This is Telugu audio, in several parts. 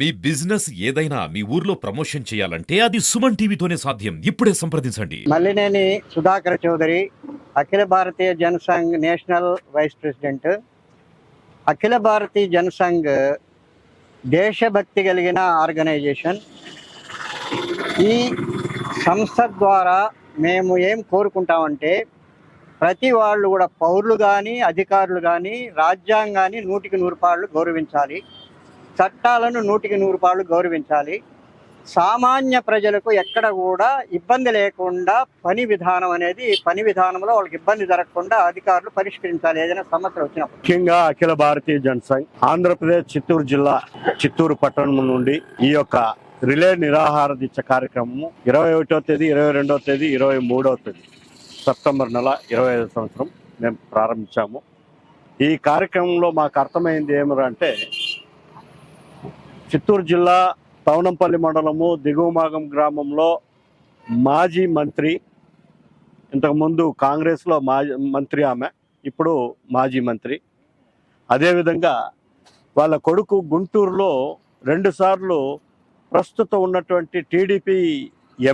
మీ బిజినెస్ ఏదైనా మీ ఊర్లో ప్రమోషన్ చేయాలంటే అది సుమన్ టీవీతోనే సాధ్యం. ఇప్పుడే సంప్రదించండి. మల్లినేని సుధాకర్ చౌదరి, అఖిల భారతీయ జనసంఘ్ నేషనల్ వైస్ ప్రెసిడెంట్. అఖిల భారతీయ జనసంఘ్ దేశభక్తి కలిగిన ఆర్గనైజేషన్. ఈ సంస్థ ద్వారా మేము ఏం కోరుకుంటామంటే, ప్రతి వాళ్ళు కూడా పౌరులు కానీ అధికారులు కానీ రాజ్యాంగాన్ని 100% గౌరవించాలి, చట్టాలను 100% గౌరవించాలి. సామాన్య ప్రజలకు ఎక్కడ కూడా ఇబ్బంది లేకుండా పని విధానంలో వాళ్ళకి ఇబ్బంది జరగకుండా అధికారులు పరిష్కరించాలి ఏదైనా సమస్యలు వచ్చినప్పుడు. ముఖ్యంగా అఖిల భారతీయ జనసంఘ్ ఆంధ్రప్రదేశ్ చిత్తూరు జిల్లా చిత్తూరు పట్టణం నుండి ఈ యొక్క రిలే నిరాహార దీక్ష కార్యక్రమం 21వ తేదీ, 22వ తేదీ, 23వ తేదీ సెప్టెంబర్ నెల 25వ సంవత్సరం మేము ప్రారంభించాము. ఈ కార్యక్రమంలో మాకు అర్థమైంది ఏమిటంటే, చిత్తూరు జిల్లా తవనంపల్లి మండలము దిగువమాగం గ్రామంలో మాజీ మంత్రి, ఇంతకుముందు కాంగ్రెస్లో మాజీ మంత్రి ఆమె, ఇప్పుడు మాజీ మంత్రి. అదేవిధంగా వాళ్ళ కొడుకు గుంటూరులో 2 సార్లు ప్రస్తుతం ఉన్నటువంటి టీడీపీ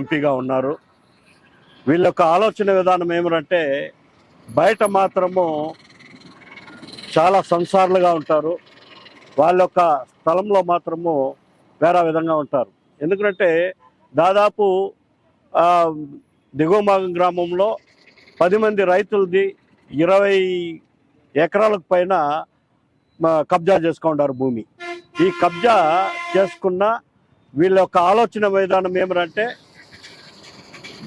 ఎంపీగా ఉన్నారు. వీళ్ళ యొక్క ఆలోచన విధానం ఏమిటంటే, బయట మాత్రము చాలా సంసారులుగా ఉంటారు, వాళ్ళ యొక్క స్థలంలో మాత్రము వేరే విధంగా ఉంటారు. ఎందుకంటే దాదాపు దిగువమాగం గ్రామంలో 10 మంది రైతులది 20 ఎకరాలకు పైన కబ్జా చేసుకుంటారు భూమి. ఈ కబ్జా చేసుకున్న వీళ్ళ యొక్క ఆలోచన విధానం ఏమిటంటే,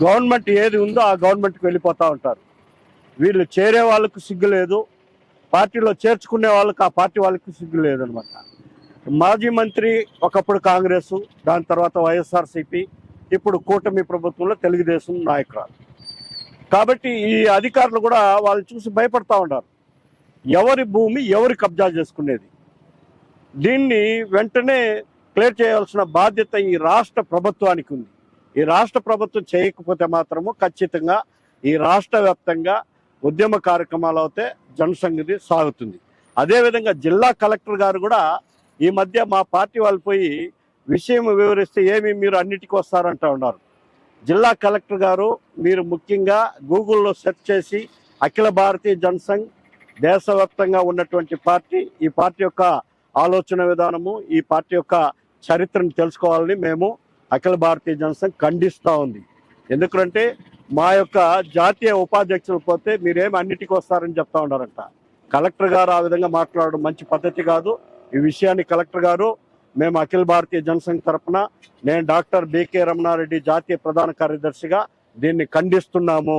గవర్నమెంట్ ఏది ఉందో ఆ గవర్నమెంట్కి వెళ్ళిపోతూ ఉంటారు. వీళ్ళు చేరే వాళ్ళకు సిగ్గు లేదు, పార్టీలో చేర్చుకునే వాళ్ళకి ఆ పార్టీ వాళ్ళకి సిగ్గు లేదనమాట. మాజీ మంత్రి ఒకప్పుడు కాంగ్రెస్, దాని తర్వాత వైఎస్ఆర్సీపీ, ఇప్పుడు కూటమి ప్రభుత్వంలో తెలుగుదేశం నాయకురాలు. కాబట్టి ఈ అధికారులు కూడా వాళ్ళు చూసి భయపడతా ఉన్నారు. ఎవరి భూమి ఎవరి కబ్జా చేసుకునేది, దీన్ని వెంటనే క్లియర్ చేయాల్సిన బాధ్యత ఈ రాష్ట్ర ప్రభుత్వానికి ఉంది. ఈ రాష్ట్ర ప్రభుత్వం చేయకపోతే మాత్రము ఖచ్చితంగా ఈ రాష్ట్ర వ్యాప్తంగా ఉద్యమ కార్యక్రమాలు అయితే జనసంఘది సాగుతుంది. అదేవిధంగా జిల్లా కలెక్టర్ గారు కూడా ఈ మధ్య మా పార్టీ వాళ్ళు పోయి విషయం వివరిస్తే ఏమి మీరు అన్నిటికీ వస్తారంటూ ఉన్నారు. జిల్లా కలెక్టర్ గారు, మీరు ముఖ్యంగా గూగుల్లో సెర్చ్ చేసి అఖిల భారతీయ జనసంఘ్ దేశవ్యాప్తంగా ఉన్నటువంటి పార్టీ, ఈ పార్టీ యొక్క ఆలోచన విధానము, ఈ పార్టీ యొక్క చరిత్రను తెలుసుకోవాలని మేము అఖిల భారతీయ జనసంఘ్ ఖండిస్తూ ఉంది. ఎందుకంటే మా యొక్క జాతీయ ఉపాధ్యక్షులు పోతే మీరేమి అన్నిటికీ వస్తారని చెప్తా ఉన్నారంట. కలెక్టర్ గారు ఆ విధంగా మాట్లాడడం మంచి పద్ధతి కాదు. ఈ విషయాన్ని కలెక్టర్ గారు, మేము అఖిల భారతీయ జనసంఘ్ తరఫున, నేను డాక్టర్ బికే రమణారెడ్డి జాతీయ ప్రధాన కార్యదర్శిగా దీన్ని ఖండిస్తున్నాము.